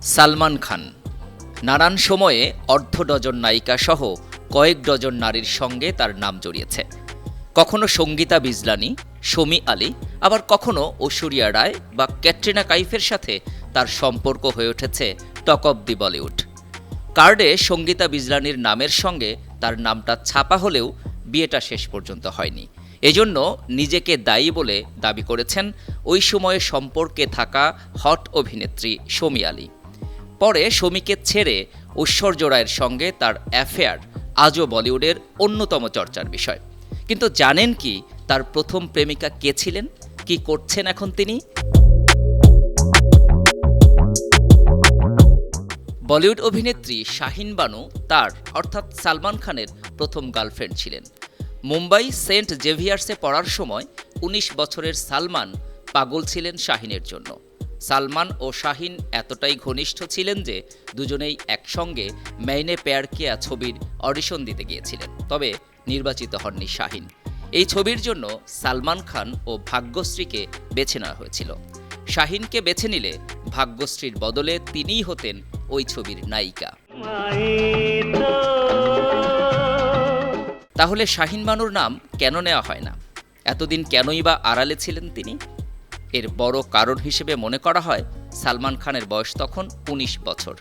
সালমান খান নানান সময়ে অর্ধ ডজন নায়িকা সহ কয়েক ডজন নারীর সঙ্গে তার নাম জড়িয়েছে। কখনো সঙ্গীতা বিজলানি, শমী আলী, আবার কখনো ঐশ্বরিয়া রায় বা ক্যাটরিনা কাইফের সাথে তার সম্পর্ক হয়ে উঠেছে টক অব দি বলিউড। কার্ডে সঙ্গীতা বিজলানির নামের সঙ্গে তার নামটা ছাপা হলেও বিয়েটা শেষ পর্যন্ত হয়নি। এজন্য নিজেকে দায়ী বলে দাবি করেছেন ওই সময়ে সম্পর্কে থাকা হট অভিনেত্রী শমী আলী। পরে শমীকে ছেড়ে ঐশ্বর্য রায়ের সঙ্গে তার অ্যাফেয়ার আজও বলিউডের অন্যতম চর্চার বিষয়। কিন্তু জানেন কি তার প্রথম প্রেমিকা কে ছিলেন, কি করছেন এখন তিনি? বলিউড অভিনেত্রী শাহিন বানু তার অর্থাৎ সালমান খানের প্রথম গার্লফ্রেন্ড ছিলেন। মুম্বাই সেন্ট জেভিয়ার্সে পড়ার সময় ১৯ বছরের সালমান পাগল ছিলেন শাহিনের জন্য। সালমান ও শাহিন এতটাই ঘনিষ্ঠ ছিলেন যে দুজনেই একসঙ্গে মেইনে প্যার কিয়া ছবির অডিশন দিতে গিয়েছিলেন, তবে নির্বাচিত হননি শাহিন। এই ছবির জন্য সালমান খান ও ভাগ্যশ্রীকে বেছে নেওয়া হয়েছিল। শাহিনকে বেছে নিলে ভাগ্যশ্রীর বদলে তিনিই হতেন ওই ছবির নায়িকা। তাহলে শাহিন বানুর নাম কেন নেওয়া হয় না? এতদিন কেনই বা আড়ালে ছিলেন তিনি? এর বড় কারণ হিসেবে মনে করা হয় সালমান খানের বয়স তখন ১৯ বছর।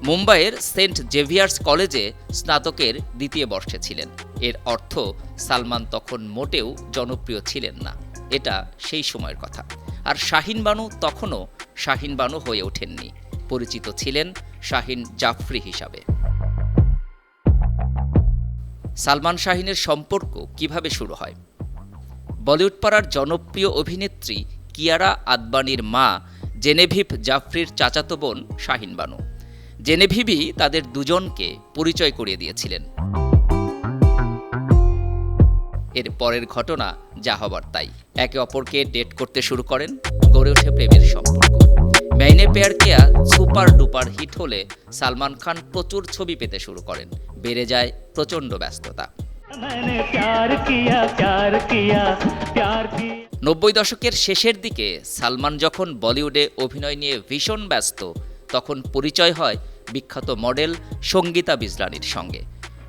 মুম্বাইয়ের সেন্ট জেভিয়ার্স কলেজে স্নাতকের দ্বিতীয় বর্ষে ছিলেন। এর অর্থ সালমান তখন মোটেও জনপ্রিয় ছিলেন না, এটা সেই সময়ের কথা। আর শাহিন বানু তখনও শাহিন বানু হয়ে ওঠেননি, পরিচিত ছিলেন শাহিন জাফরি হিসাবে। সালমান শাহিনের সম্পর্ক কিভাবে শুরু হয়? বলিউড পাড়ার জনপ্রিয় অভিনেত্রী কিয়ারা আদবানির মা জেনেভিভ জাফরির চাচাতো বোন শাহিন বানু। জেনেভিভই তাদের দুজনকে পরিচয় করিয়ে দিয়েছিলেন। এর পরের ঘটনা যা হবার তাই। একে অপরকে ডেট করতে শুরু করেন, গড়ে ওঠে প্রেমের সম্পর্ক। মেইনে প্যার কিয়া সুপার ডুপার হিট হলে সালমান খান প্রচুর ছবি পেতে শুরু করেন, বেড়ে যায় প্রচণ্ড ব্যস্ততা। ৯০ দশকের শেষের দিকে সালমান যখন বলিউডে অভিনয় নিয়ে ভীষণ ব্যস্ত, তখন পরিচয় হয় বিখ্যাত মডেল সঙ্গীতা বিজলানির সঙ্গে।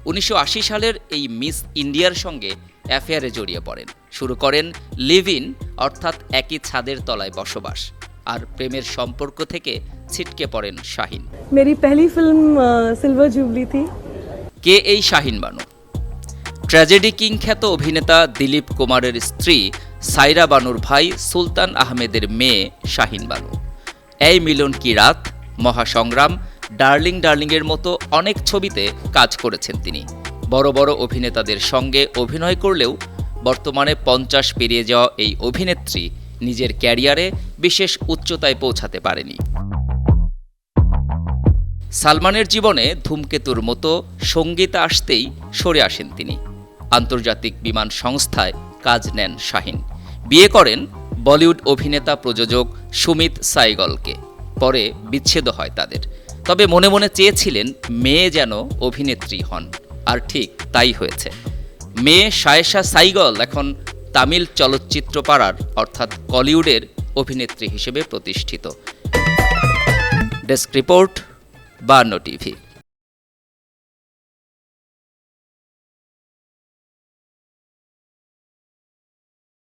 ১৯৮০ সালের এই মিস ইন্ডিয়ার সঙ্গে অ্যাফেয়ারে জড়িয়ে পড়েন, শুরু করেন লিভ ইন অর্থাৎ একই ছাদের তলায় বসবাস। আর প্রেমের সম্পর্ক থেকে ছিটকে পড়েন শাহিন। মেরি পহলি ফিল্ম সিলভার জুবলি থি। কে এই শাহিন বানু? ট্র্যাজেডি কিং খ্যাত অভিনেতা দিলীপ কুমারের স্ত্রী সাইরা বানুর ভাই সুলতান আহমেদের মেয়ে শাহিন বানু। এই মিলন কি রাত, মহাসংগ্রাম, ডার্লিং ডার্লিংয়ের মতো অনেক ছবিতে কাজ করেছেন তিনি। বড় বড় অভিনেতাদের সঙ্গে অভিনয় করলেও বর্তমানে ৫০ পেরিয়ে যাওয়া এই অভিনেত্রী নিজের ক্যারিয়ারে বিশেষ উচ্চতায় পৌঁছাতে পারেনি। সালমানের জীবনে ধূমকেতুর মতো সঙ্গীত আসতেই সরে আসেন তিনি। আন্তর্জাতিক বিমান সংস্থায় কাজ নেন শাহিন। বিয়ে করেন বলিউড অভিনেতা প্রযোজক সুমিত সাইগলকে। পরে বিচ্ছেদ হয় তাদের। তবে মনে মনে চেয়েছিলেন মেয়ে যেন অভিনেত্রী হন, আর ঠিক তাই হয়েছে। মেয়ে শায়েশা সাইগল এখন তামিল চলচ্চিত্র পাড়ার অর্থাৎ কলিউডের অভিনেত্রী হিসেবে প্রতিষ্ঠিত। Desk report, ৫২ TV.